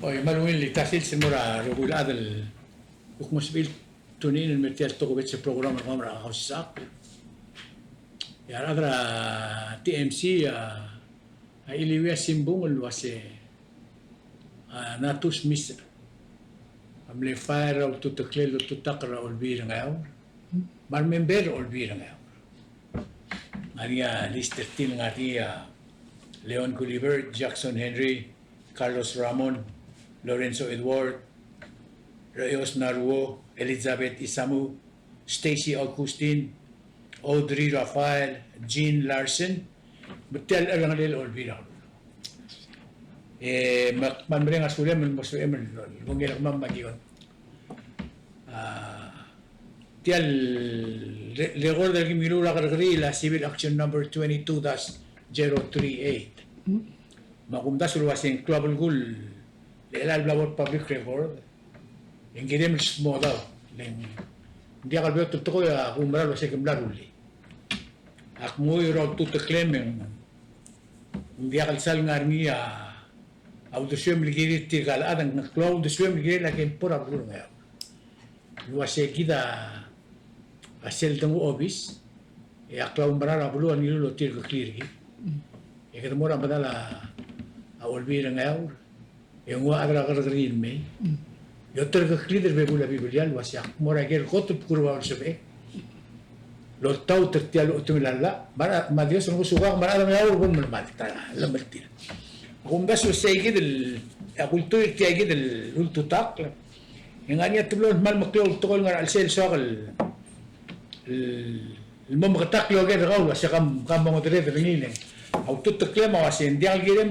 Oye, Manuel, tasil simura regular del ukmusbil tunin el metial toko betse program kamera hausak. Ya radra TMC a iliwia simbung luase natus mis amle fire au tutakle lu tutakra olbir ngau. Mar member olbir ngau. Maria Lister Til ngaria Leon Gulliver, Jackson Henry, Carlos Ramon, Lorenzo Edward, Reyes Naruo, Elizabeth Isamu, Stacy Augustine, Audrey Rafael, Jean Larson, betul orang lel olbira. Mamreng asulem masuk emel, mungkin mam magion. Tial legor del gimilu la la civil action number 22-038. Makumda sulwasin Global Gul lelal blabot public record yang kidem moda leng dia kalau betul tu ya umbral wase kemblar uli ak muy ro tu te claiming dia kalau sal ngarni ya audition ligiri tigal adan cloud audition ligiri lakin pura bulu ya wase kita asel tengu obis ya cloud umbral bulu ani lo tir ke clear gi ya kita mora badala olbira ngaur yang gua agar green me yo terga clear be bula biblial wasya mora gel khot kurwa sebe lo tau tertial utumilalla mara ma dios no suga mara da ngaur bun malta la maltir akum bas usay gid aqul tu ti gid el tutak yang anya tublo mal maklo tokol ngar al sel shagl المهم غتاك لو غير غاو واش كم مودريت رينين او تتكلم واسين ديال غيرم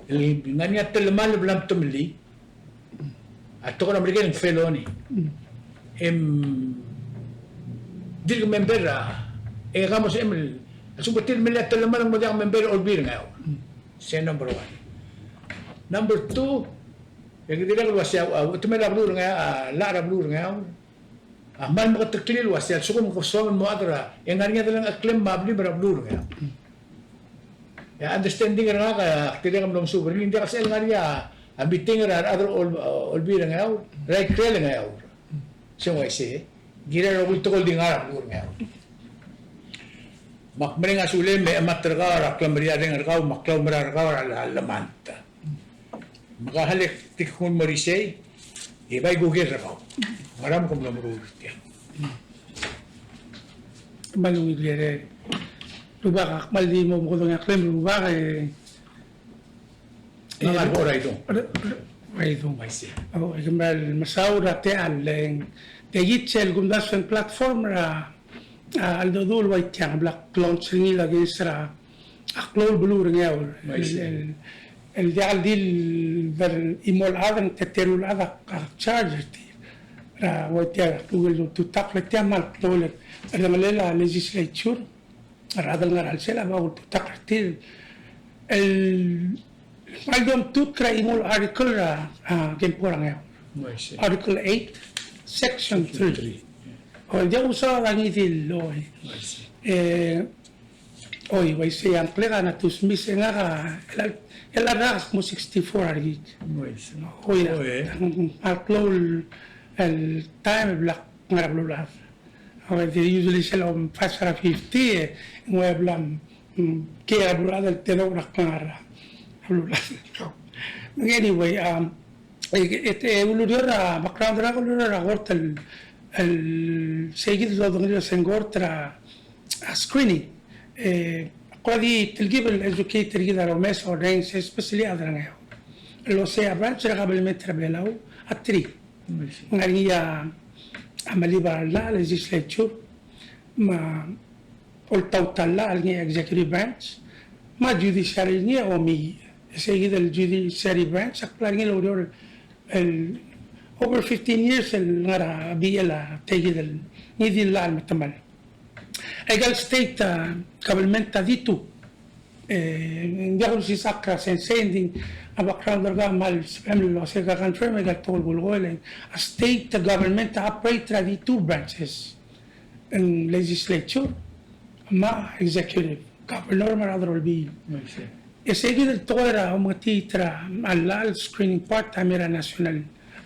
النانيا تلمال بلام تملي اتوقع امريكان فيلوني دير ممبر اي غاموس ام اسو بتل ملي تلمال موديا ممبر اولبير غاو سي نمبر 1 نمبر 2 yang dira ko wasya tumela blur nga la ra blur nga amal mo taklil wasya sukum ko so mo adra yang nganya dalang aklem mabli bara blur nga ya understanding nga ka tira kam dom super hindi kasi nganya abiting ra other all bira nga right trail nga so I say gira ro bulto kol dinga blur nga makmring asule me amatraga ra klamria ding ra maklamra ra la manta makahalik tikun morisay ibay gugil ra maram kong lamurulot yan malungit lere luba kakmal di mo mo nga klem luba kay mga oray ito may si oh ikambal masaura te aleng te gitsel gumdasan platform ra aldodul way tiang black launch ringi lagi sra aklol blur ngaw el dial dil ver imol adan teterul ada charger ti ra watia google tu takle tiamal tole ada malela legislature ra dal ngar al sela ba tu takti el aldom tu kra imol article ra gemporang ya article 8 section 3 o dia usa lagi dil loy oi vai se amplega na tus misenga el arras mo 64 argit oi alclol el time black ngarablulaf they usually sell on fasara 50 we blam que abrulad el tenor ngara blulaf anyway este uluriora background ra uluriora gortel el seguido do ngilo sengortra screening قادي تلقي بالإدوكيتر كذا لو ماس أو رينس especially أدرنا لو سي أبرانش قبل متر بلاو التري نعيا عملي برلا legislature ما قلت توتلا الجي executive branch ما judiciary نيا أمي سيد الجudiciary branch أقلاني لو دور over 15 years الغرا بيلا تيجي نيدي الله المتمل egal state government dito hindi ako si sakra sending a background ga mal family law sa confirm egal tol bulgol a state government operate the two branches in legislature ma executive governor ma rather will be seguido el toera o matitra al screening part tamera national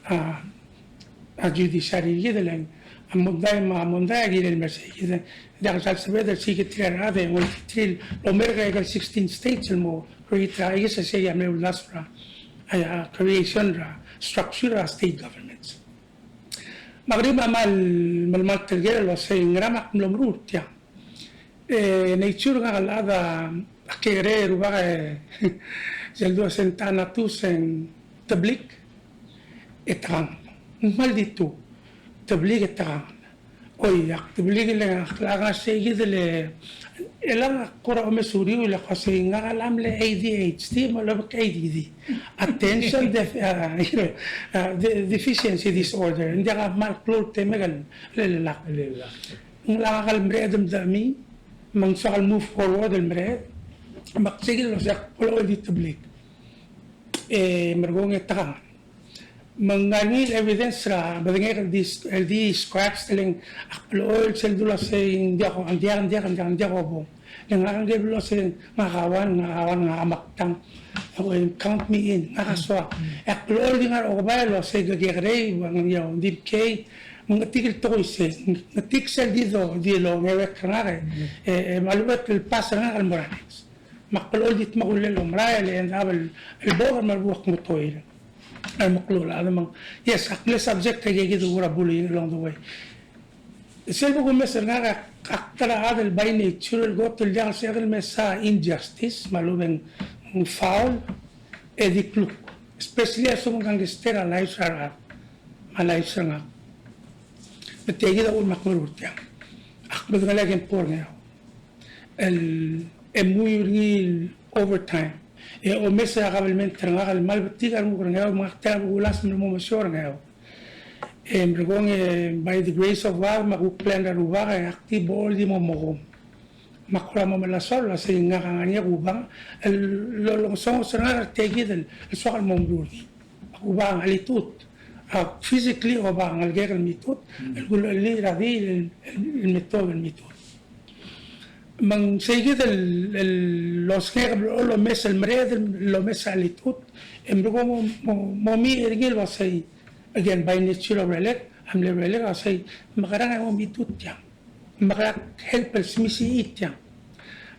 a judiciary gidelang amunday gidel merse gidel da sal sabeda secretary ade mo tril lo merga 16 states mo create ayes se ya me lasra creation ra structure ra state governments magriba mal telgera lo se ingrama mlomrut ya nature nga alada akere ruba zeldo sentana tusen tablik etran maldito tablig etran oy tablig le akhlaqa seyid le ela qura mesuri wala qasinga alamle ADHD malabak ADD attention deficiency disorder ndiga mal klor temegal la ngal mredem dami man shall move forward المراد مقصد لو سيق كل دي تبليك مرغون يتقام من غني evidence را بدنير دي scratch telling اقبل سل دولا سين ديو عندي بو لان غير لو سين ما غاوان مقتم count me in نغسوا اقبل دي غير اوبال لو سي غيري وان دي كي نتيجة تويس نتيجة سل دي لو ميوكرناري معلومات الباسر المرانيكس مقلول دي تمقول لهم راي لان هذا البور مربوط مطويل المقلول هذا من يس اقل سبجكت يجي دورا بولي along the way سيلبو مثلا اكثر هذا البين تشير الجوت اللي شغل مسا injustice معلومة فاول ادي كلوك especially اسمو gangster لايسرا مالايسرا بتيجي أقول مقبول وتيا أقبل غلاجن بورنيا المويريل overtime أو مثلا قبل من ترى المال بتيجي المقرنيا وما اختار بقولاس من المشورنيا مرجون by the grace of God ما هو plan الروبا أكتي بول دي ممغوم ما كلا ما ملا صار لا سينغا عني روبا لو سون سنة تيجي السؤال ممدود روبا على توت physically o ba ang alger الميثود اللي راضي الميثود من سيجد los que lo mes el mred lo mes alitud embrgo momi ergel wasai again by nature of relek am le relek wasai magara mo mitut ya magara help el smisi itya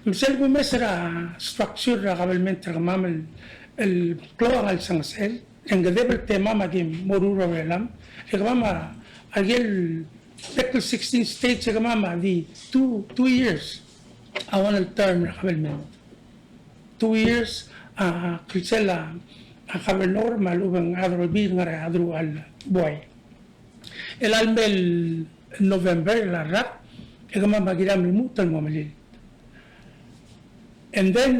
مثل بمسرع structure قبل من ترمام الكلوغال سانسل انقذب التمام جيم مرور ولم كمان اجل تكل 16 states كمان دي 2 years اول الترم قبل من 2 years كلسلا قبل نور معلومه هذا بير غير هذا البوي الالمل نوفمبر الراب كمان ما جرام الموت المملي and then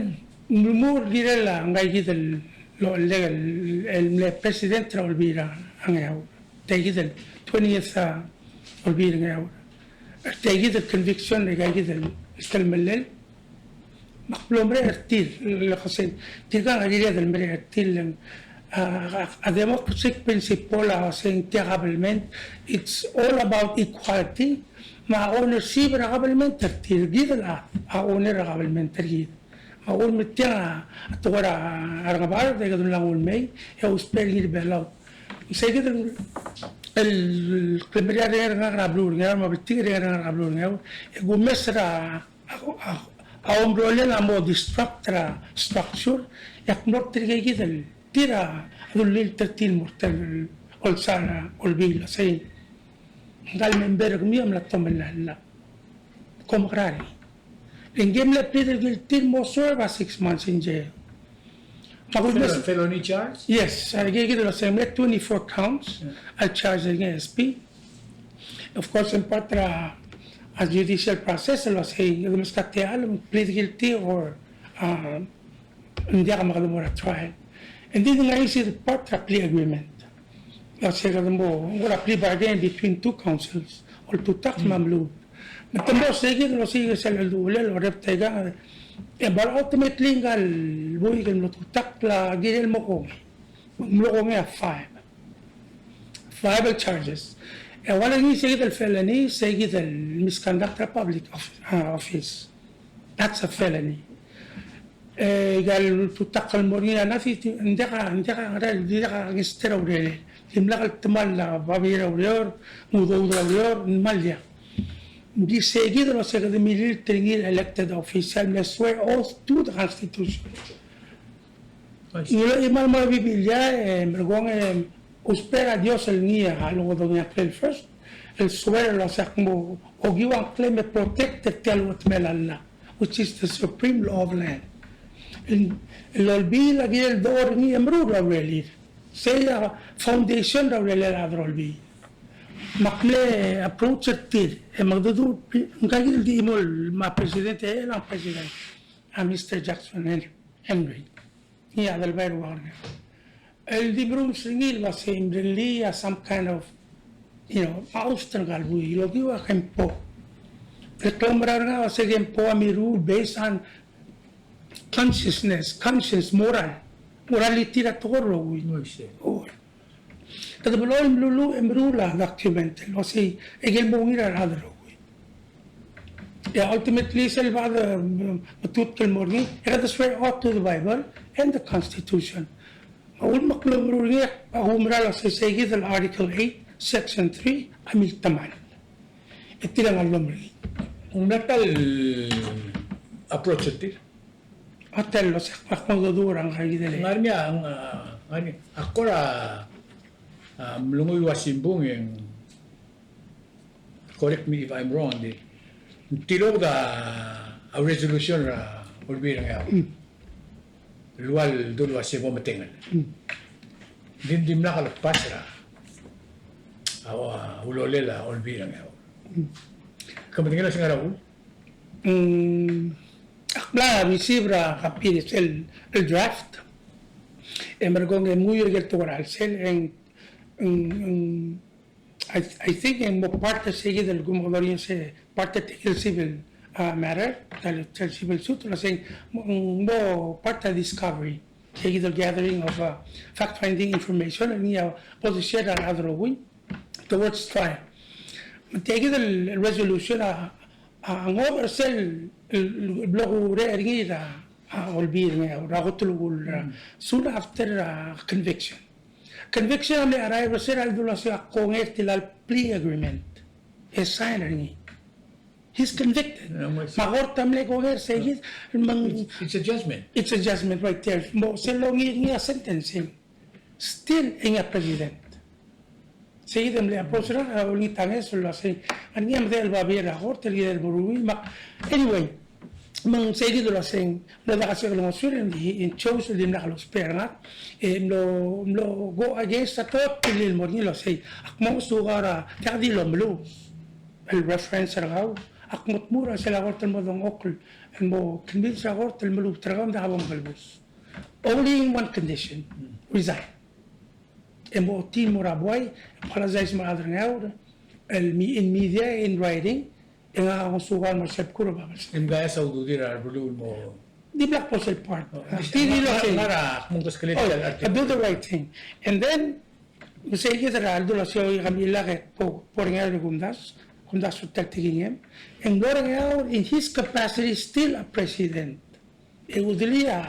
more direla ngai gidel lo el president olvira angao tegidel 20th olvira angao tegidel conviction ngai gidel istalmellel مقبلهم رأيتيل اللي خاصين تلقى غير هذا المرأيتيل democratic principle saying government it's all about equality مع ownership government ترتيل جيد الآن owner government ترتيل أقول متى أتورا أرغبار ده قدر نقول ماي هو سبيل بلاو سيجد الكلمة غير غابلور غير ما بتيجي غير غابلور غير يقول مصر أمبرولنا مو ديستركترا structure يكمل ترجع كده ترى هذول الترتيل مرتل أولسانا أولبيلا سين قال من برق ميم لا تملا لا كم قراري in game left pleader guilty more serve 6 months in jail. Felony charge? Yes, I gave it the same 24 counts. I charged against SP. Of course, in part a judicial process, I was saying you must plead guilty or a trial. And then I see the part a plea agreement. I said a plea bargain between two councils or two tax mamluk. But the most seguido lo sigue se el dule lo reptega but ultimately ngal boy kan lo tutak la gilel mo ko me 5 charges wala ni seguido el felony seguido el misconduct of public office that's a felony قال تتقل مورينا نفي ndeka ngistera urele timlaka tmalla babira urior mudo urior malya be seguido los military elected official may swear oath to the constitution y mal mal biblia mergón uspera Dios el nia algo de April 1st el swear los como o give and claim protect the tell what melalla which is the supreme law of land الأولبي لقي الدور ني أمرو رولي سيا فاونديشن رولي الأدرولبي مقلة approach التير مقدور نقول دي مول ما president لا president مستر جاكسون هنري هي هذا البير وارنا الدبرون سنيل وسيم لي some kind of أوستر قالوا يلقي وكمبو الكلام وسيجمبو أميرو based on conscience, morality na toro. Kada balo imlulu imrula document lo si egel mongira radro. Ultimately selva matut kel morni kada swear oath to the Bible and the Constitution. Maul maklum rulia humra si segi the Article 8 Section 3 amil taman. Itilang alomri. Natal approach it. Hotel los durang kay dele. Ngarnya ang akora mlungoy wasimbong yung correct me if I'm wrong di tilog da a resolution ra ulbi nga luwal dul wasibo matengal dim na kalpas ra awa ulolela ulbi nga kamutingala sa ngaraw Akla recibra kapiris el draft. Emergong muy electoral sel en I think en mo parte sigue del gumodoriense parte del civil matter del civil suit la sen mo parte discovery sigue del gathering of fact finding information en ya posición al adro win towards trial. Sigue del resolution ang oversell البلوغ رأينا والبير راغتلو soon after conviction اللي أراي بصير الدولاسي أقوم إرتلال plea agreement is signed he's convicted ما غورت أملك وغير سيد it's a judgment right there mo سلوني sentencing still in a president سيد أملي أبوسرا أولي تانيس ولا سيد أني أمذي البابير غورت اللي البروي ما anyway من سيد ولا سين لا دعسي ولا مسؤول إن chose اللي من على سبيرنا ملو go against التوت اللي المرني لا سيد أكمل صغارا تعدي لملوس الريفرنس رغاو أكمل مورا سلا غورت المدن أقل المو كنبيل غورت الملو ترغام ده عبام بلبوس only in one condition resign المو تيم مرابوي para زي اسمه أدرناور الميديا in writing إن أنا سوغال مرسب كورو بابس. إن جاي سعودو دير أربلو المو. دي black postal part. دي مرة ممكن كليت. Do the right thing, and then مسيجي ترى الدولة سوي غمي لاقي pouring out كونداس وتكتيكينهم. And pouring out in his capacity still a president. يودليا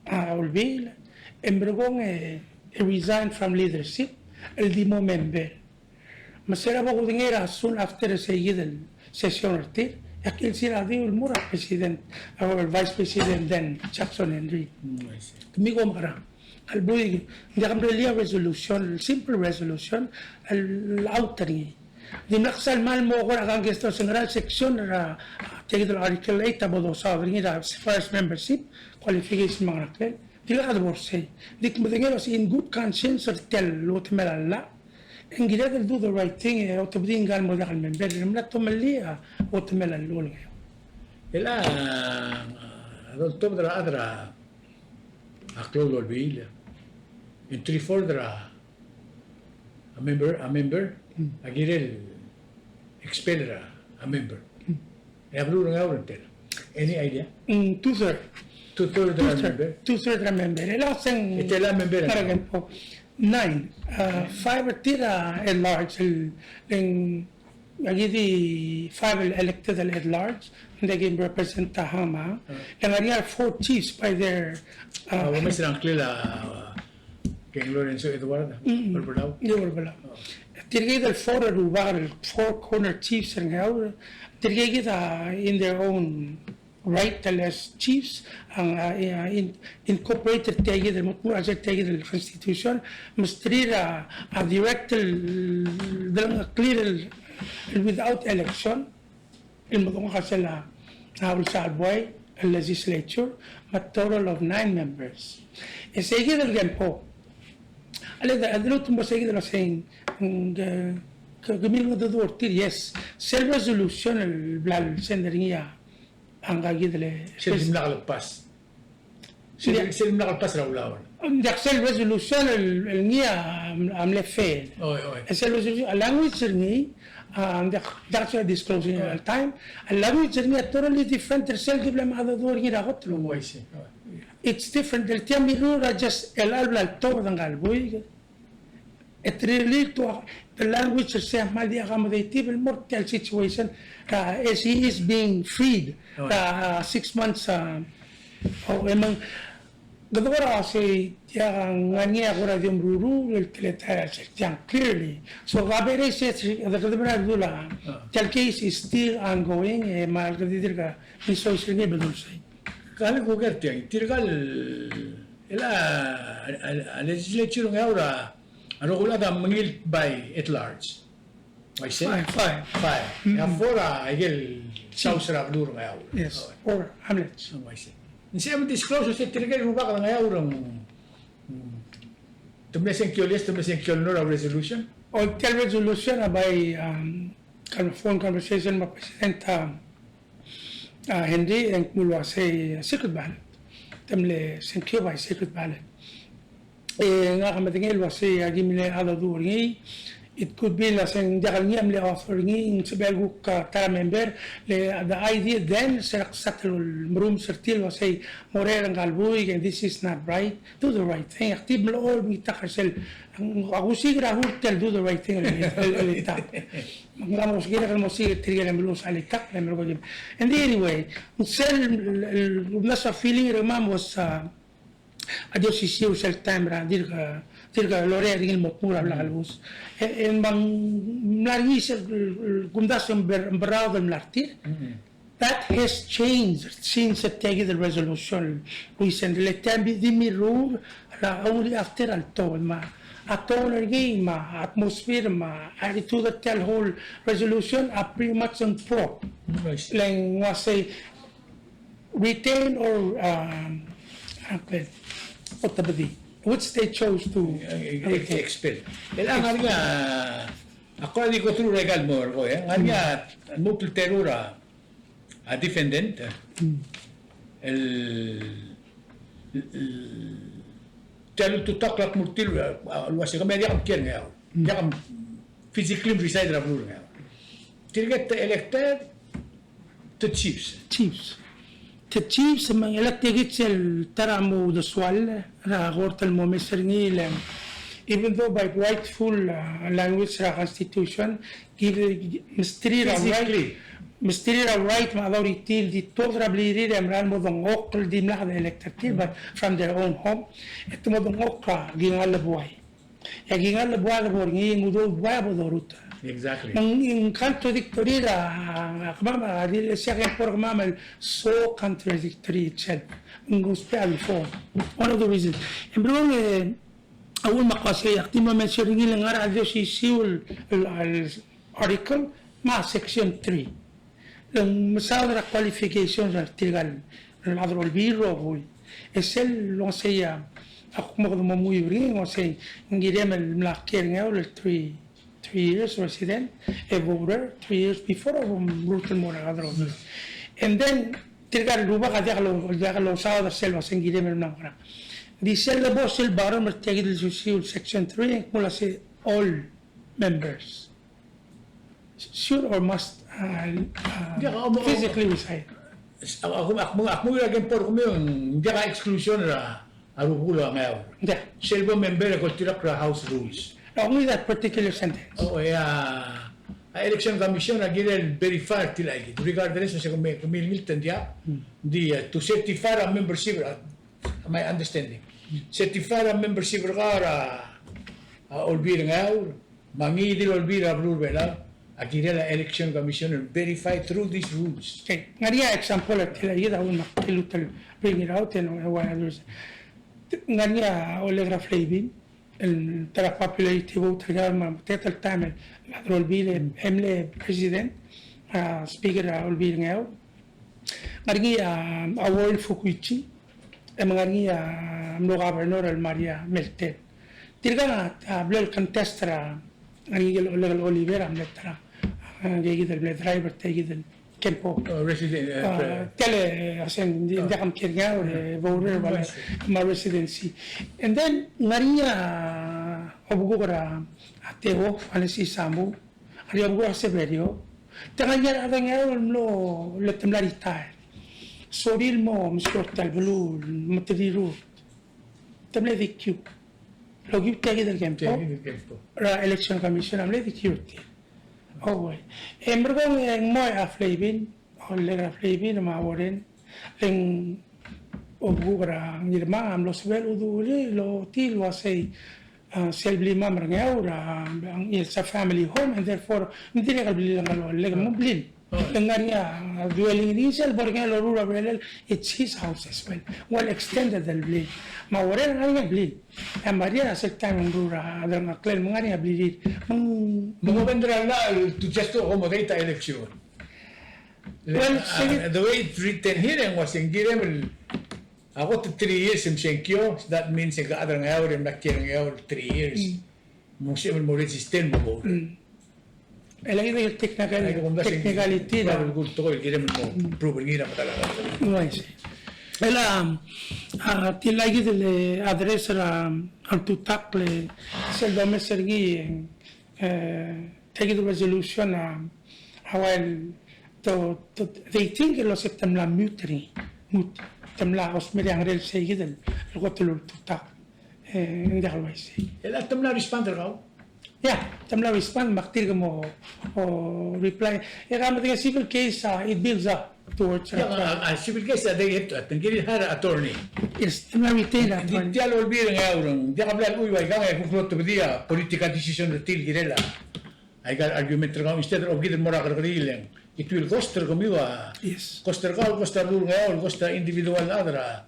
أولبيل إمبرغون resign from leadership. الديمو member. مسيرة بقولينيرا soon after سيجي session artir aquel si la dio el mura president o el vice president then Jackson Henry conmigo mara al bui de gamrelia resolution simple resolution el outering de naxal mal mo gora gang esto general section ra take the article 8 about sovereign first membership qualification magnacle diga advorse dik modengero in good conscience or tell lot melalla إن جداد do the right thing أو تبدين قال مدخل من بين الملتهم اللي أو تمل اللون إلا هذول تبدر أدرى أكلوا البيل in 3/4 درا a member أجير expel a member يقولون غير انتلا any idea 2/3 درا member إلا سن إتلا member 9 5 tira el large el agidi 5 elected at large, naging representahama. Nangyari 4 chiefs by their May silang klila King Lorenzo Eduardo. Balbalaw. Balbalaw. Tirgay the 4 corner chiefs and how tirgay in their own right as chiefs ang incorporated tayo the mutmur as tayo the constitution mustrira a direct clear without election in mo kasi la hawal sa alboy legislature a total of 9 members sige dalgan po alida adlo tumbo sige dalo saying kagumil nga dodortir yes cell resolution el blal senderiya ang gagidle Silim nakalagpas. Silim nakalagpas raw lawan. The resolution el niya amle fail. Oy. The resolution a language ni that's why disclosing all time. A language ni totally different. The cell diploma ada dor ni ragot lo. It's different. El tiamiro just el albla todo ng galboy. It really to the language is saying mal dia accommodative el mortal situation as he is being freed 6 months emang gadawara si dia ngania ko radio ruru el teleta yang clearly so gabere se the gadawara dula the case is still ongoing mal gadidir ka ni social ni bedul sai Kali ko kerti tirgal ila legislature ng aura ano ko lang mangil by at large. I say? Five. Afora, igil, South Sarap Luro ngayaw. Yes, 4 hamlets. I say. Siya mo disclose, siya tinagay mo ba ka ngayaw ng tumising kyolis, tumising kyolnor of resolution? O tel resolution by phone conversation with President Henry and mulwa say secret ballot. Temle secure by secret ballot. Nga kamatingil wasi agimile ala duringi it could be la sing dakal ni amle offering sa belgu ka tara member the idea then settle room certil wasi morer ang galbuy and this is not right do the right thing active mo all kita kasel ako sigra hotel do the right thing alita mga mo sigira kan mo sigira triga na mulus alita na mo and anyway sel nasa feeling remam was adios si siu sel time ra dirga lore ringil mokmura la galbus en bang mlargi sel gumdasum berado del martir that has changed since the take the resolution recently le tembi di mirur la only after al tol ma atol game ma atmosphere ma attitude that tell whole resolution are pretty much on pro like was say retain or which they chose to expel. Kailangan nga, ako hindi ko true regal mo ko nga nga multi terrora a defendant el tell to talk like multi wasi kami dia kam kier nga dia kam physically reside ra blur nga tirget elected to chiefs the chiefs mga elected sel taramo the swal ra hortal mo mesernil even though by rightful language ra constitution give mystery right ma authority di totra bliri ramran mo dong okl di mla the elected but from their own home ito mo dong okra gingal buhay ya gingal buhay mo ngi mudo buhay mo doruta. Exactly. Ang contradictory kamama dili siya kay programma so contradictory itself. Ang gusto before. One of the reasons. And bro awal makasi aktima mention ngi lang radio si Seoul article ma section 3. Ang masadra qualifications article al adro biro boy. Esel lo saya ako mo muy bien o say ngirem el mlaker ngaw 3 years resident, a voter, 3 years before Brutal Moragadro. And then, Tirgar Luba Jagalo South of Selva Sengidem Nagra. The Selva Sil Baron was taken to Section 3 and Mulasi all members. Should or must physically reside. Ako lagi por kami yung hindi ka exclusion na arugulo ngayon. Selva member ako tirak ra house rules. Only that particular sentence. Oh, yeah. election commission agirel verify tilai regardless sa kumilmiltan dia to certify a membership my understanding certify a membership ra olbir ngaw mangidil olbir abrul bela agirel election commission verify through these rules. Okay, ngaria example tilai da un makilutal bring it out and ngaria Olegra Flavin el tara popularity vote garma tetal tamel la olbir emle president speaker olbir ngaw ngaria awol fukuichi ngaria mlo governor el Maria Melten tirga blel contestra ngaria Olegra Olivera metra gigi del driver tegi del Kempo Resident tele asen di kam kirga voter wala ma residency and then ngaria obugora ateo alesi sambu ari obugora severio tanganya adanga lo le temlarita soril mo mskortal blu materiru temle dikyu lo gibi tegi del Kempo ra election commission amle dikyu oh embergong yang moy aflebin Olegra Flavin ma woren en obugora ngirma am lo svel uduli lo til wasay selbli mamra ngaura it's a family home and therefore hindi ka bilil ngalo leg mo blin ngania dwelling initial borga lo rura belel it's his house as well extended the blin ma woren ngania blin am maria sa time rura adang aklen ngania blin Mga vendrá to just to accommodate the election. Well, the way it's written here was in Girem, I got 3 years in Shenkyo, that means I got an hour and back here 3 years. Mungkin mau resisten mau. Elagi yung technicality na. Bago gusto ko Girem mo prove ngira pa talaga. Nice. Ela tilagi delle address al tutakle se do messergi take the resolution while they think lo septemla mutri temla osmeri angrel seguidel el gotelo tutak ndalwaisi ela temla responder gaw yeah temla respond maktir mo o reply era mo civil case it builds up towards a civil case they have to attend her attorney yes temla retain attorney dia lo olviden euron dia habla uy vai gaga ku flotto dia political decision til girela I got argument gaw instead of given more agreement it will coster conmigo yes coster gaw coster rule gaw coster individual adra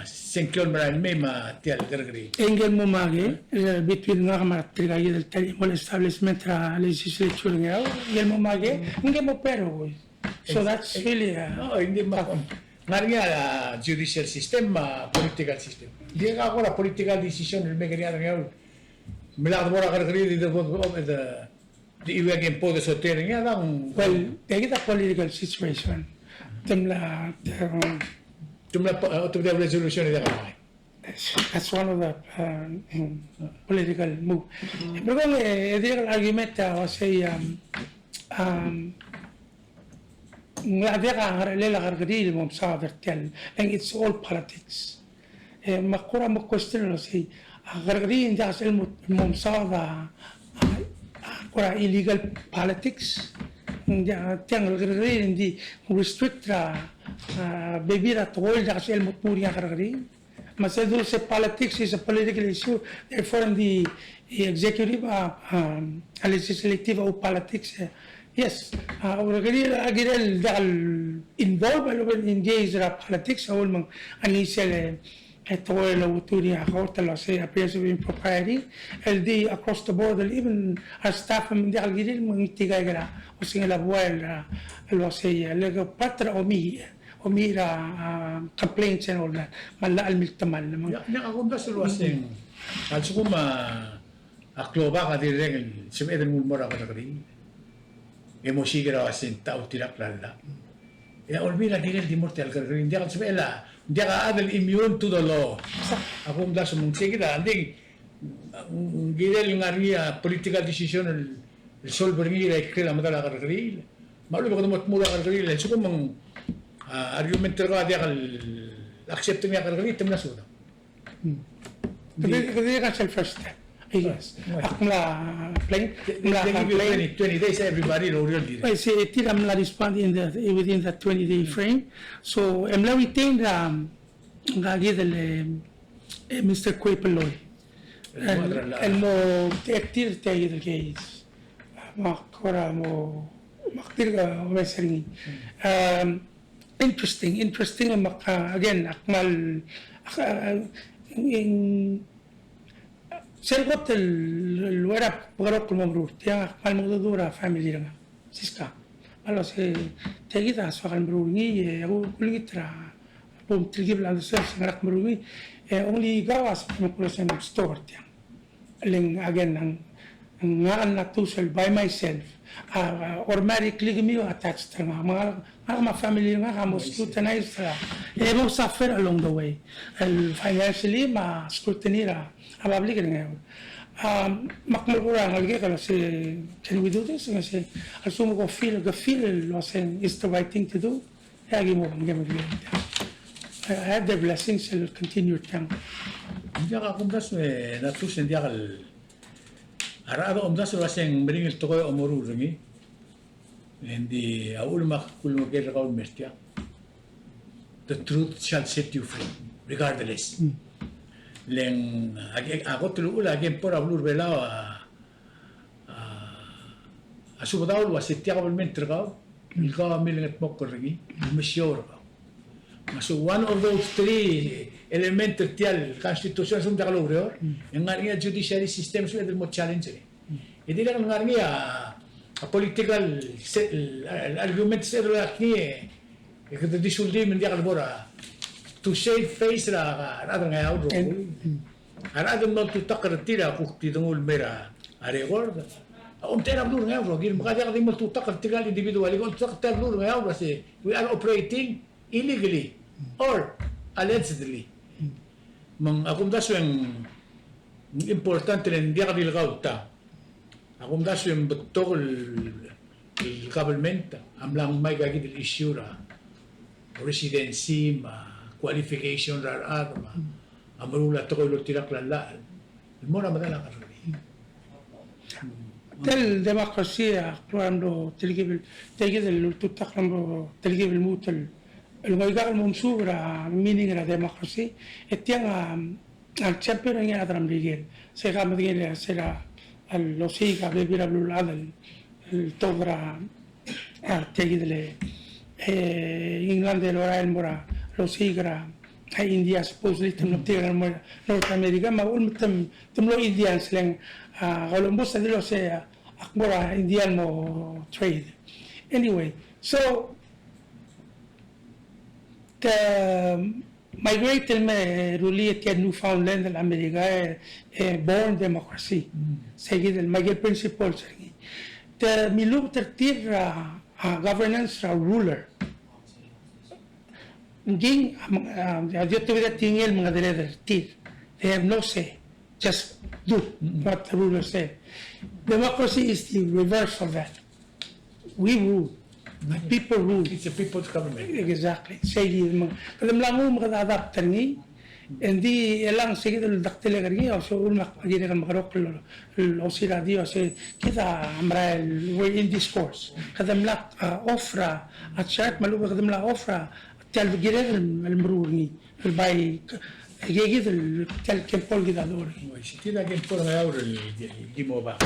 senkyon mara mema tial gargri engel mo mage between ngama trigay del telephone establishment tra legislature ngaw engel mo mage engel mo pero so that's really no hindi ma ngaria judicial system political system dia agora political decision el megaria ngaw milagro mora gargri the iwagin po de soter nga dang well take the political situation temla to the resolution de la that's one of the political move pero the argument was say ngada lela gargadi mo sa vertel and it's all politics makura mo question lo say gargadi inda sel mo sa kura illegal politics tiang gargadi indi restrict bebida tol da sel mo puri gargadi masedu se politics is a political issue therefore in the executive legislative or politics yes agirel dal involved and engage in politics all mang anisel etoy la uturi ahorta lo se appears of impropriety LD across the board even our staff من دي agirel mang itigagra o singela buel lo se lega patra omira complaints and all that mala almiltamal namang ya ako da selo asing also kuma akloba ka direng sim eden mulmora ka tagri emosigira asin tao tilak lalla ya olvida direl di morte al gargari dia kan sebela dia ka adel immune to the law ako da sumung sigida anding girel ngaria political decision el sol berngira ikela madala gargari malu ko mo mura gargari le suko mang argument ka dia kal accept niya gargari temna suda Kasi ka sa first step. Yes. Akmla playing. They give you 20 days, everybody will really. I say tira mla respond within the 20-day frame. So mla retain ngagi del Mr. Quapeloy. And mo active tayo del case. Makora mo maktir ka wesering. Interesting again akmal in Selgot el lugar para colmar tiang akmal magdudura family nga siska alo se tegida so akal bruni aku kulitra pom trigib la so ngak bruni only gawas population store tiang ling again ang natusal by myself automatically gimi attached nga mga family nga mo scrutinize mo suffer along the way and financially ma scrutiny ra ababli ka ngayon makmal ko lang alge ka si can we do this kasi asumo ko feel saying is the right thing to do lagi mo ang gamit I have the blessings will continue tiyang hindi ka kumdas me natus hindi ka arado umdas waseng bringil to ko omuru ringi hindi aul makul mo kaya ka umestia the truth shall set you free regardless leng ako tulula again por ablur belao asubadaul wasitya ka belmentre ka ilka milingat mo korgi masyor ka so one of those three elements tial constitution sum dakalo bro ngari judiciary system so del mo challenge hindi lang ngari a political argument sero akni ikado disuldi men diakal bora to save face ra ada nga audo ada mo tu takartira kukti dungul mera are gorda tera blur nga bro gir makaya ka mo tu takartira individual ko takta blur nga bro say we are operating illegally or allegedly mang akum daso yung importante rin hindi ka dilgaw ta akum daso yung betul el government am lang may gagid el issue ra residency ma qualification ra ma amrula to ko tilak lala mora madala ka rin del democracia cuando telgibil tutak rambo telgibil mutal الويقع المنصورة meaning la democracy etiang al champion yang ada dalam liga sehingga mungkin será los siga bebir ablulada el todra artegi dele England de lora el mora los siga hay India supposedly tem tiga North America ma ul tem lo Indians leng Columbus de lo sea akbora Indian mo trade anyway so migrated really at Newfoundland America born democracy seguid el mayor principle the milu tertir governance ruler ging yo tuve tingel mga delegated they have no say just do what the ruler said democracy is the reverse of that we rule people rule. It's a people's government. Exactly. Sige mo. Kadam lang mo makadadapt ni. Hindi lang sige dul daktile kari o so ulmak pagina kan makarok lo sila dio se kita amra we in discourse. Kadam lang ofra at chat malu kadam lang ofra tal gire el mruni el bay gigi del tal kempol gidador. Si tira que por ahora el gimo ba.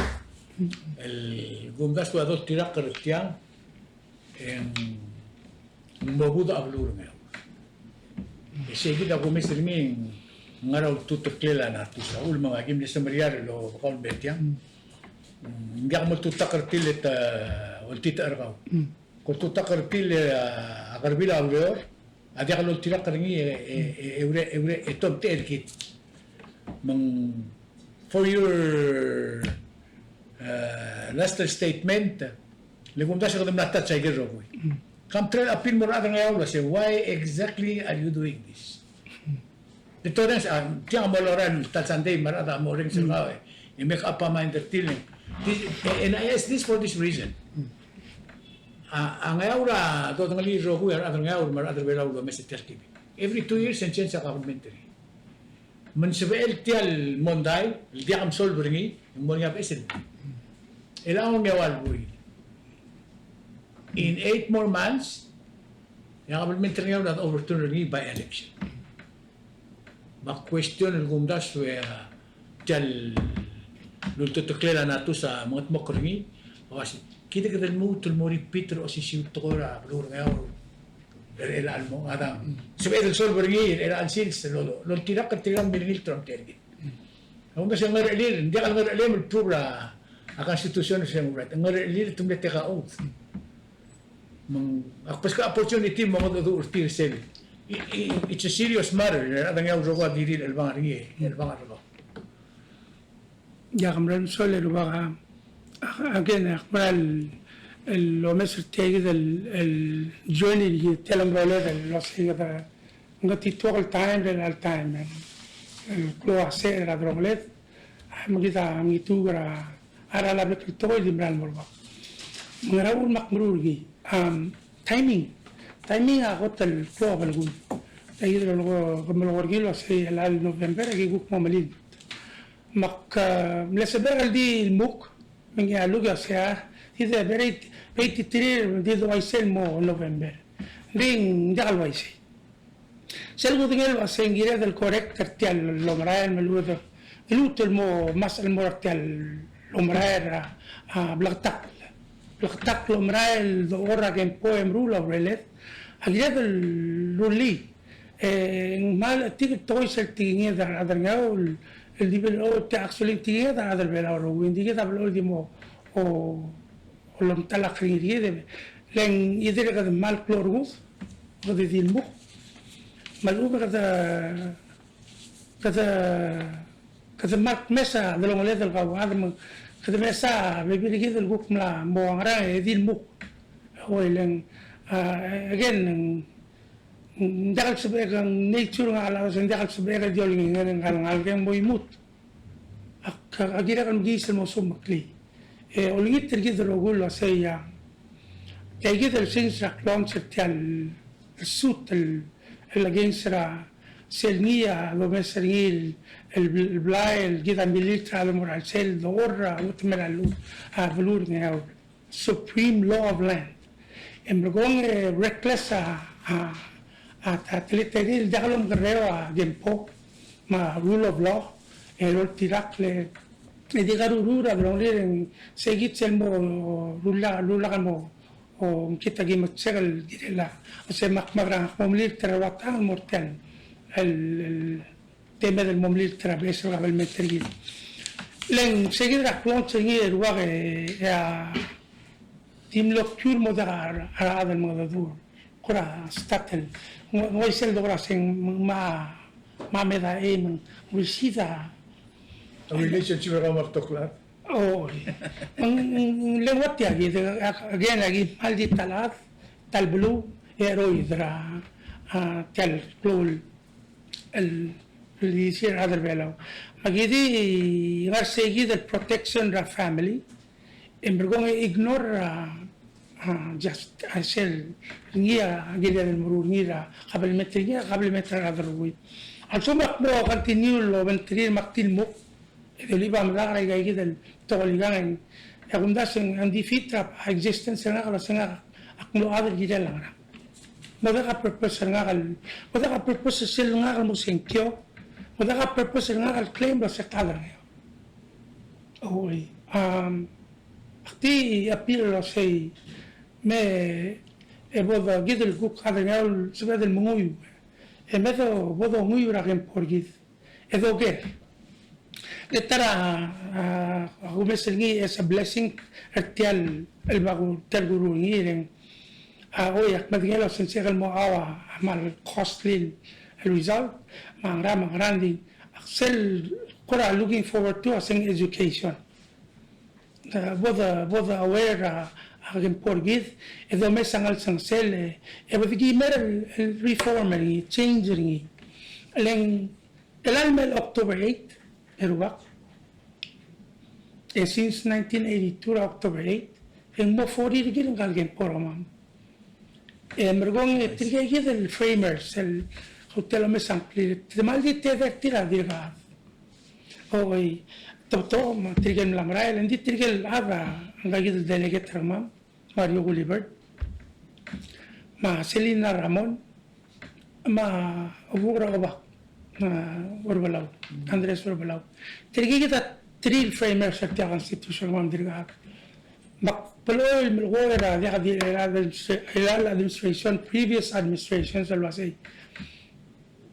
El gundas wa do tira cristian en mobudo ablur nga. Sige da kung mesirmi ngaraw tutuklela na tusa ul mga gim ni samariar lo kaun betiang. Hindi ako tutakar tilet ultita argaw. Kung tutakar tile akarbila ablur adi ako tilak ringi eure etop terkit. Mang for your last statement Legumdas ko na tat sa igero ko. Come trail appeal mo ra nga yaw say why exactly are you doing this? Dito rin tiang mo loran tat Sunday marada mo ring sa kawe. I make up my entertaining. And I ask this for this reason. Ang yaw ra do nga liro ko ara nga yaw marada belaw do message TV. Every 2 years and change sa governmentary. من سبيل تيال مونداي اللي عم سول برني مونيا باسل الان يوال بوي in 8 more months yang parliamentary ngayon at overturning by election ma-question ang gumdas where tiyal lultutuklela nato sa mga tmokringi kasi kita mo tulmo repeat o si siyuto ko na blur ngayon el mo adam sabi el sol bergi el ansils lo tirak katiram bilingil Trump tergi ang siya ngarelir hindi ka ngarelir magpura ang konstitusyon siya ngarelir tumlete ka oath akpas ka opportunity mo mga urtir sel it's a serious matter ada nga uso ko diri el bang ringi el bang ro ya kamran sol el bang again akmal lo messer tegi del journey di telangole del lo siga ngati to time del time el clo ase la droglet magita ngitu gra ara la betul to di bral morba ngaraul makmurgi timing ako tel ko balgun tayo lo kamulorgi lo se el november gi guk mamalin mak mlesaber di muk mengi aluga sea ida berit 83 di do aisel mo november ring dagal waisi selgo tingel wasengire del correct tertial lo marael meludo eluto mo mas el mortial lo marael blaktak lo marael do ora que poem rule of relet agria del ruli mal tig toy sel tinge da adangao el nivel o te actually tinge da adal bela ro windi que tablo dimo o lo tala khiriye de len idere ka mal klorgus o de dilmo malu kada mak mesa de lo ngale del gawad kada mesa bebiri ke del gukmla mo angara dilmo o len again ndakal sebega nature ngala ndakal sebega jolngi ngal gen boy mut agira kan gisel mo sumakli ولقيت ترجيد الرجول وسيا تجيد السنسرة كلونسر تال السوت اللي جنسرة سلمية لو مسريل البلايل جدا مليتر على مرسل دورة وتمر على بلور نياو supreme law of land امرجون reckless تلتريل دخلهم غريوا جنبو ما rule of law el tirakle e di garurura blongliren segit selmo rulla kalmo o kita gi matsegal direla o se makmagra momlir terawatan mortel el tema del momlir traveso gabel metergi len seguir la plonche ni el wage ya tim lecture modar ara del modadur kura statel no es el dobra sen ma meda em risida a relationship with Omar Toklat. Oh, lewat ya gitu. Again lagi maldi talat, tal blue, heroidra, tal blue, el dice other bello. Magidi ngasegi the protection of family. Embergong ignore just asel ngia gila del murur ngira qabel meter other way. Also makbo continue lo ventrir maktil mo. Ele iba a mandar a ir del toligan en segundas en difitra existence en la sena acumulada de la gran. Modera purpose en el modera purpose se lo haga musenkio, modera purpose en el claim lo se cadra. Oi, ti apil lo sei me bodo gidel guk cadra se ve del muy. E medo bodo muy bragen por gid. Edo que ترى هو مثل as a blessing ارتيال الباقو تلقروني لين هو يقبل جلو سنسيغ المعاوة مع costly الريزالت مع غراندي أكسل قرأ looking forward to asing education both aware أغن بورجيد إذا ما سنغل سنسل إذا بيجي مر الريفورمري changing لين الألم أكتوبر 8 الوقت since 1982 October 8 en mo 40 digil ngalgen poromam mergong trigay del framers el hotel me sampli te mal di te tira dirga oi to ma trigel la marail ndi trigel ada ngagi delegate ramam Mario Gulliver ma Selina Ramon ma Uvura ba Urbalau Andres Urbalau trigi kita tril framer sa tia constitution mam dirga bak pelo el gobera de la administration previous administrations alwa say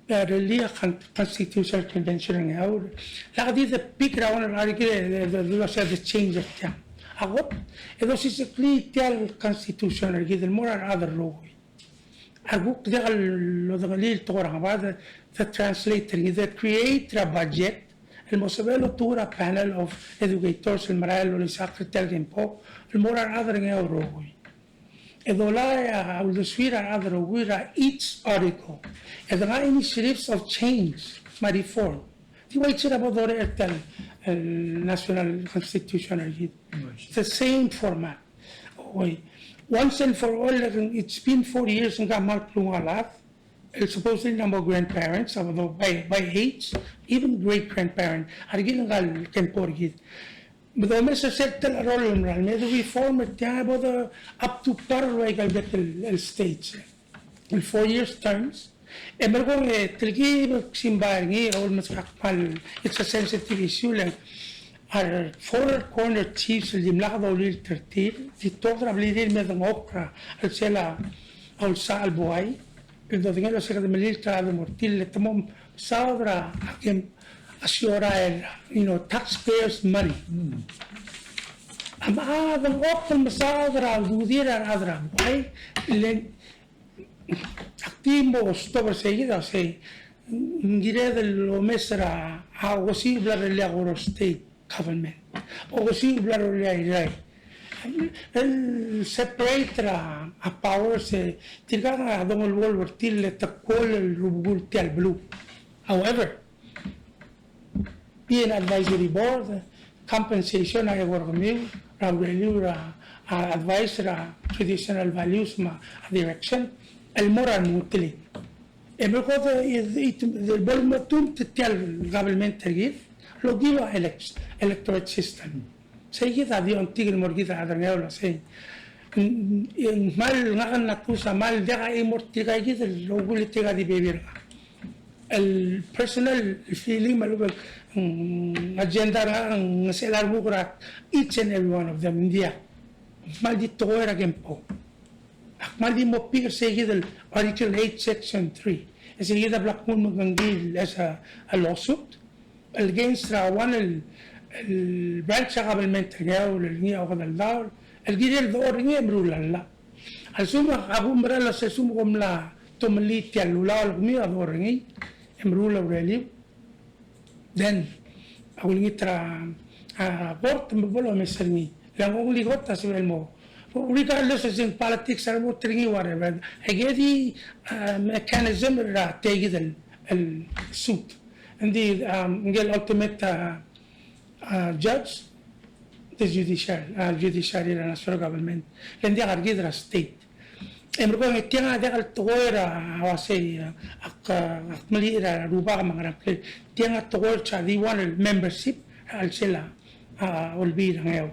really a constitutional convention ngaur la di the big round the change of time agot edo si se cli tel constitutional gid more other law aguk de lo de lil tora bad the translator that create a budget el mosabelo tura panel of educators el maral lo secretary tempo el more other ngaur edo la uduswira other wira each article edo la initiatives of change my reform the way to about the national constitutional it's the same format once and for all it's been 4 years in Gamal Plungalat supposedly number of grandparents by age even great grandparent are getting temporary but the message set the role maybe we form it about up to parallel the states in 4 years terms and we're going to give Simbargi almost it's a sensitive issue like our four corner chiefs the Mlado Lil Tertir the total ability med an okra al sela al salboy el do dinero se de milita de mortil le tomó saudra again assura el taxpayers money am هذا الوقت saudra dudiera adra why activo stop seguida se ngire de lo mesra a posible le state government o posible le el separate a power se tirga don el volver til te call el rubul til blue however being advisory board compensation I work with advisor traditional values ma direction el moral mutili e me cosa del bolmatum til government tagif lo diva electoral system seguida dio antigua morgida adrenaula sei mal ngagan natusa mal daga imortiga gid lo gulitiga di beberga el personal feeling malubal agenda ng selar bukrat each and every one of them india mal di toera gempo mal di mo pig seguida article 8 section 3 seguida black moon magangil as a lawsuit against one el branch government gao el niya o del dao el gidel do ringe mrula la al suma abumbra la se sum la tomli ti alula mi do ringe mrula really then awul ngitra bort mbolo meserni la ngoli gotta se mo regardless of in politics or what whatever agedi mechanism ra take el suit and the ultimate judge the judiciary national government and the argidra state emro ko tianga de al toera wase ak malira ruba mangara tianga toer cha di one membership al sela will be ngayo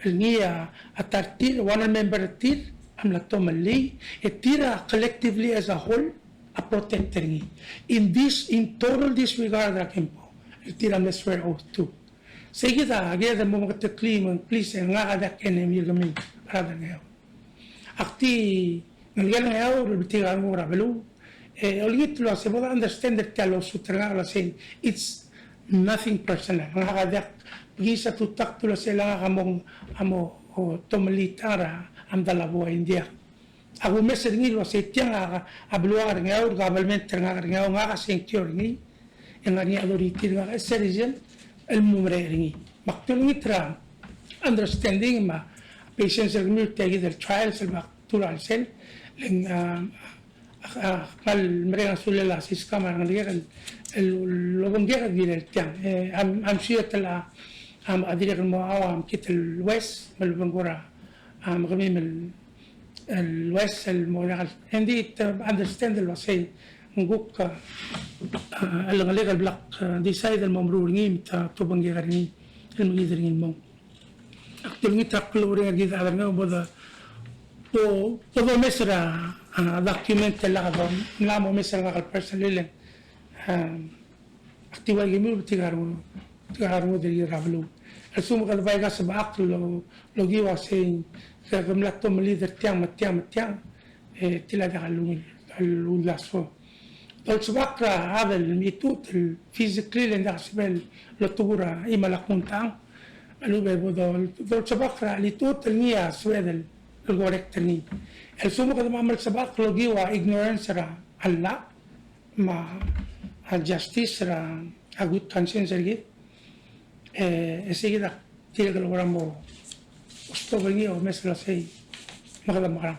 niya atartil one member tir am la tomali etira collectively as a whole a protecting in total disregard the campo tira me swear oath too seguida agad mo mga claim please nga ada enemy gami para ngayo akti ngalgan ngayo bitiga mo rabelu olit lo se boda understand that lo sutra la saying it's nothing personal nga ada gisa tu taktulo sila amo tomelitara am dalabo india agu meser ngi lo se tianga abluar ngaur government nga secure ngi ngani authority nga citizen el mumre ngi maktul mitra understanding ma patients el multi del trials el maktural sel len al mrenga sulela siskama ngi el lobongira dire tiang am sietela am adir mo awam kit el west melbangora am gamim el west el moral and it understand lo say nguk alang legal black decide al mamru ngim ta to bangi garini el ngi dringin mong aktul ngi taklo ring gi da nga boda to mesra document la ga na mo mesra ga person lele aktiwa gi mi tigaru de rablu asum ga vai ga sabak lo gi wa sein ga gamla to mali der tiam tila da الولاصو دولت بقرا هذا الميتوت الفيزيكلي اللي نحسب لطورة إما لكون تام اللي بيبودو دولت بقرا ليتوت النية سويد الغوركتني السومو قد ما عمل سباق لوجي ignorance را الله ما الجاستيس را أقول كانسين سرقي ese كده تيجي الغرامو استوبني أو مثلا سي ما قد مقرا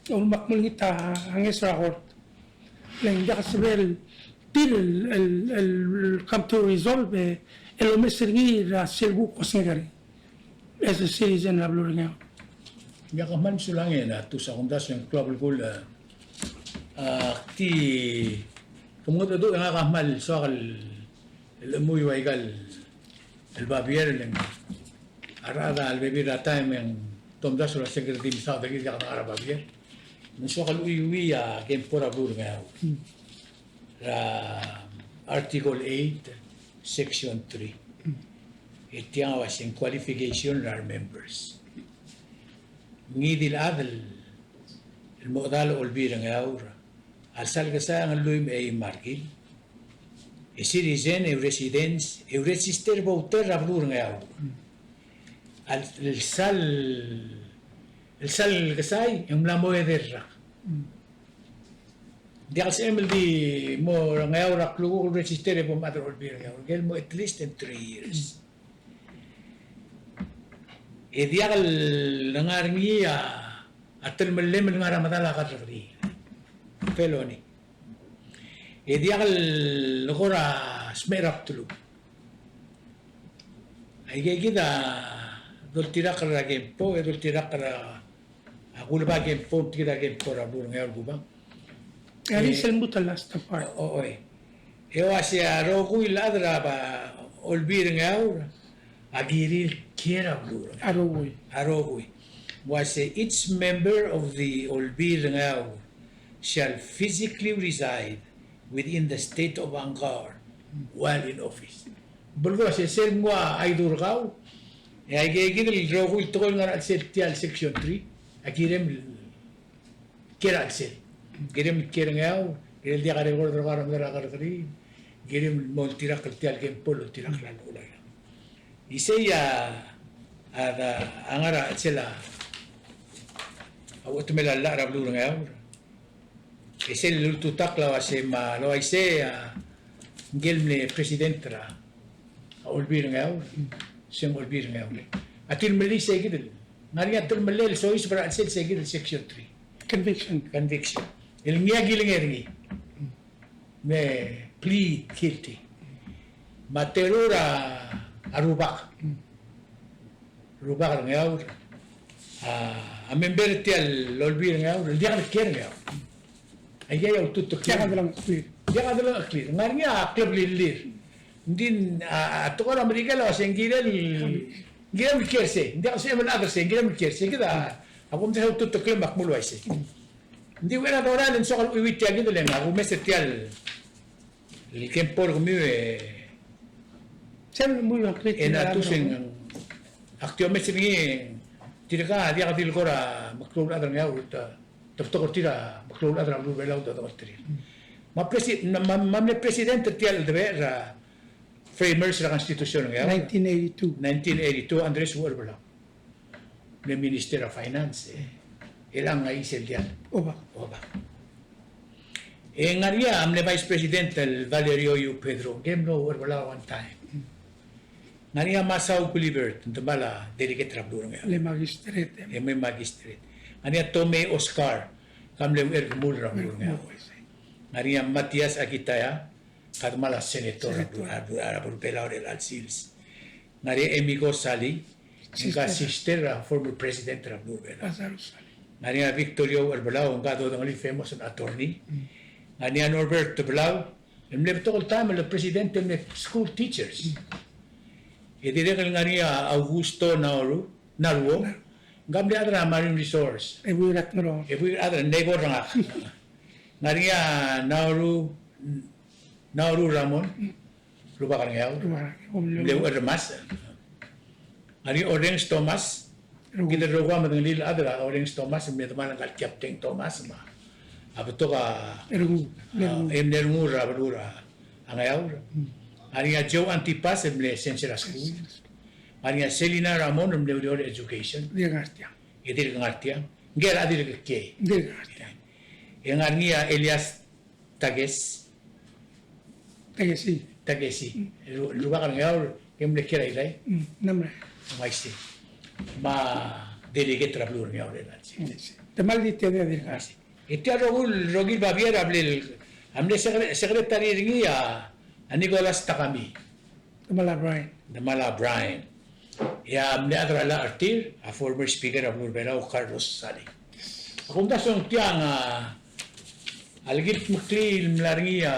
o makmul kita ang Israel lang dakasbel til el come to resolve el mesri ra selbu kosengari as a citizen of Lorena ya kaman sulangin tu sa kondasyon global goal ti kumudo do nga kamal so el muy waigal el babier lang arada al bebir time yang tom da so la secretary sa da gi ka araba babier نسوق الويوية كم برا بورغاو را article 8 section 3 itiang wasing qualification our members ngidil adal المقدال olbirangao al salgasa ang luim ay markil e citizen e residence e register voter rabdurangao al el sal kasay yung mlamo ederra di kasi MLD mo ngayon raklugo register po matter olbir ngayon mo at least in 3 years e di akal nangarngiya atal malim nga ramadala kadri felony e di akal lokora smerap tulu ay kita dol tirak ra gempo e dol tirak ra aku lebih gempo tidak gempo ra burung ya gubang ari sel muta last part eu asia rogu iladra ba olbir ngaur agiri kiera burung arogui was each member of the olbir ngaur shall physically reside within the state of Angkor while in office bulgo se ser ngwa ay durgaw ay gigil rogu itol nga sel tial section 3 akirem kira alsel girem kirangao girem dia kare gor drogar ngara kari girem mol tirak tial kem polo tirak la lula iseya ada angara sela awat mela la rablu ngao isel lultu takla wase ma lo ise gelne presidentra olbir ngao sem olbir ngao atil meli segidel Ngari atul malel so is para sel segid section 3 conviction el ngia giling eringi me plead guilty materura arubak rubak ngaur a member tial lolbir ngaur dia kan ker ngaur ayya yo tutto dia adalah clear ngari a club lilir din atukar amerika lo sengirel Gila mikirse, hindi ako siya malagase, gila mikirse, kita ako muna sa tutuklim makmulo ay siya. Hindi ko na tawaran, so kalau iwit yan gito lang, ako may setial, likempor kumiwe, siya mo yung kritik na tusing, aktyo may sinigin, tidak ka, di ako dil ko ra, maklul adang nga, tapos tira, maklul adang nga, belaw daw daw tira. Mamle presidente tial deber, framers la Constitution nga 1982 Andres Worbala le Minister of Finance ilang nga isel diyan oba ngaria amne Vice President Valerio Yu Pedro gemno Worbala one time ngaria Masaw Kulibert ntambala delicate rabdur nga le magistrate ngaria Tome Oscar kamle ermul rabdur nga ngaria Matias Agitaya kadmala senator por pelao del Alcils ngari Emigo Sali nga sister former president Rabnur Bela ngari Victorio Erbalao nga do ng famous attorney Ania Norberto Blau, emle to time le presidente de school teachers. E dire que ngania Augusto Naruo, gamle adra marine resource. E wirat no. E we adra nego ranga. Ngania Nauru Ramon, lupa kan ngau. Leu ermas. Ari Orange Thomas, kita roga matang lil adra Orange Thomas, me teman kal Captain Thomas ma. Apa tu ka emnermu rabura angayau. Ari Joe Antipas emle Central School. Ari Selina Ramon emle Uriol Education. Dia ngerti. Itu ngerti. Ger adir ke. Dia ngerti. Yang arnia Elias Tages. Tagesi. Lupa kan ngau emle kira ilai. Namre. Maiste. Ma delegate trablur ngau le nanti. Temal di tiada dia ngerti. Itu Rogil Baviera amle sekretari ringi ya Nicolas Takami. Mala Brian. Ya amle adrala artir a former speaker of Lurbelao Carlos Sali. Kung dasong tiang algit mukli mlaringi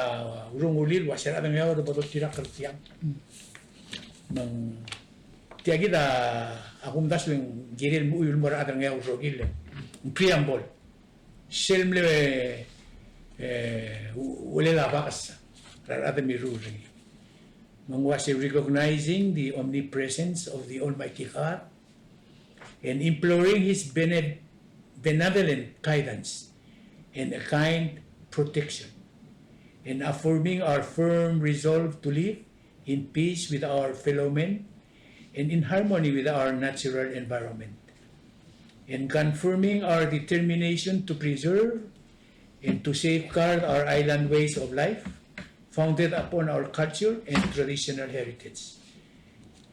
urungulil wasir adang yaw do botot tirak kertiang. Nang tiagi da akum dasong giril mu uyul mora adang yaw Rogil. Preamble. Selmle wale la bakas rather mirroring. Mangwasi recognizing the omnipresence of the Almighty God and imploring His benevolent guidance and a kind protection, and affirming our firm resolve to live in peace with our fellow men and in harmony with our natural environment, and confirming our determination to preserve and to safeguard our island ways of life founded upon our culture and traditional heritage,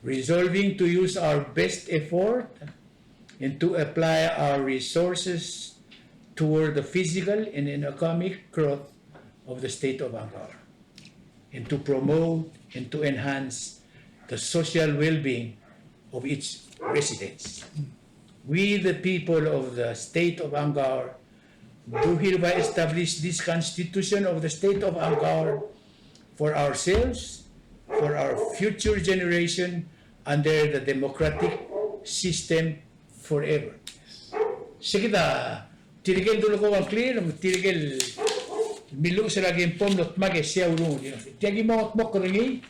resolving to use our best effort and to apply our resources toward the physical and economic growth of the state of Angkor, and to promote and to enhance the social well-being of its residents. We, the people of the state of Angkor, do hereby establish this Constitution of the state of Angkor for ourselves, for our future generation, under the democratic system forever. Sikita, tirigel dulu ko ang clear, tirigel milu sa lagi pom lot mage siya urung. Tiagi mo mo keringi,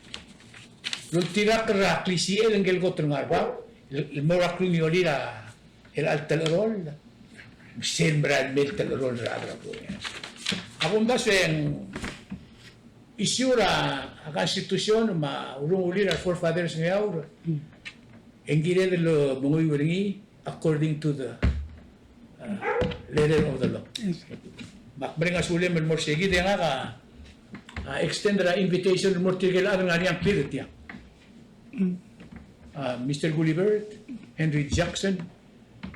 lul tirak rakli si el engel ko tengar ba, el moraklu ni olira el altal rol, sembra mel tal rol radra ko. Ako mdas yung isyura a konstitusyon ma urung ulira forefathers ngayon. Engire de lo bungoy uringi according to the letter of the law. Makbring asulim el morsegi de nga extend the invitation mo tigel ang ngariang clear tiya. Mr. Gulliver, Henry Jackson,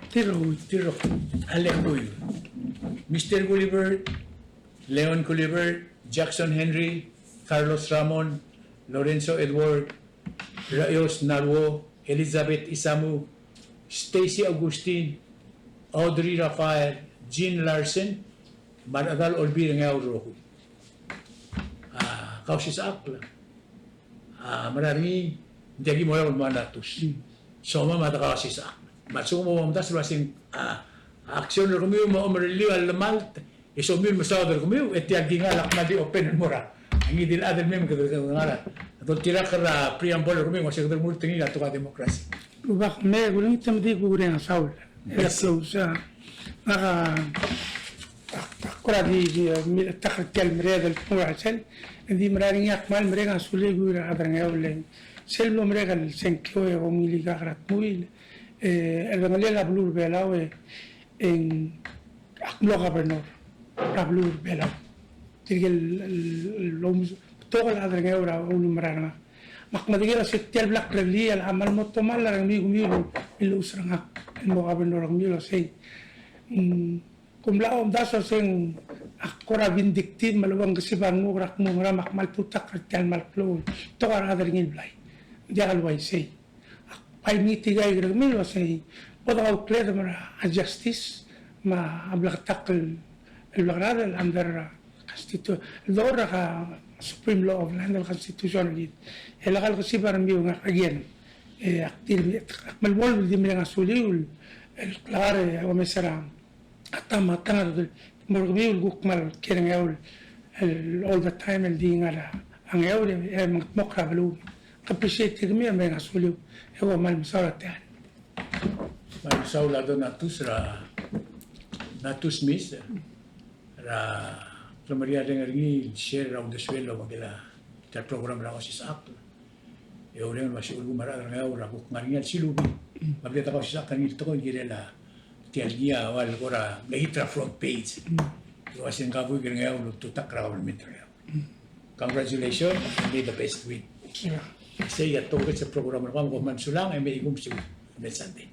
Tiro, Alekoy. Mr. Gulliver, Leon Gulliver, Jackson Henry, Carlos Ramon, Lorenzo Edward, Rayos Narwo, Elizabeth Isamu, Stacy Augustine, Audrey Rafael, Jean Larson, Managal Olbir ng Auro. Kausis akla. Marami, hindi mo yung manatus. So, mamatakasis akla. Matsuko mo mamdas, wasing aksyon na kumiyo, maumriliw alamalt, isomil mo sa other kumiyo, etiagi nga lakmadi open mura. Ang idil adil mem kadal nga. Atol tira kara preamble kumiyo, masih kadal multi nga to ka demokrasi. Ubak me guling tamdi gure ang saul. Close maka akora di takkel mred el muasel di mraring yakmal mrega sule gure adrang yawlen sello mrega el senkyo e omili gagrat muil el bengalel ablur belawe en aklo gobernador ablur belaw tirgel lom togol adrang yawra ulumrana makmadigira setial black rally al amal motomal lang mi gumiyo ilusranga mo gobernador gumiyo say kumlaom daso sing akora vindictive malawang kasibang ngugrak mo ramak malputak krityal malklo to ara adringin blay diagal way say ay mitigay gragmil say podaw clear mara a justice ma ablaktak el blagradal under Dora ka Supreme Law of Land Constitution ulit. Lakal kasi parang yung again. Aktir malwol di mga suliul. Klare o mesara. Atama tangar morgmiul gukmal kirang yaul. All the time el di ngara. Ang yaul mokra balu. Appreciate kami ang mga suliul. Ewa mal masawat yan. May saula do natus mis ra Maria dengar ni share raw de suelo magila tal program raw si sak e ore masih ulgu mara nga ora ko ngarinya silubi mabita ko si sak kan ito ko girela tialgia wal ora lahitra front page yo asin ka bu nga ulo tutak raw mitra congratulations you made the best win say ya to sa program raw ko man sulang ay may igum si Sunday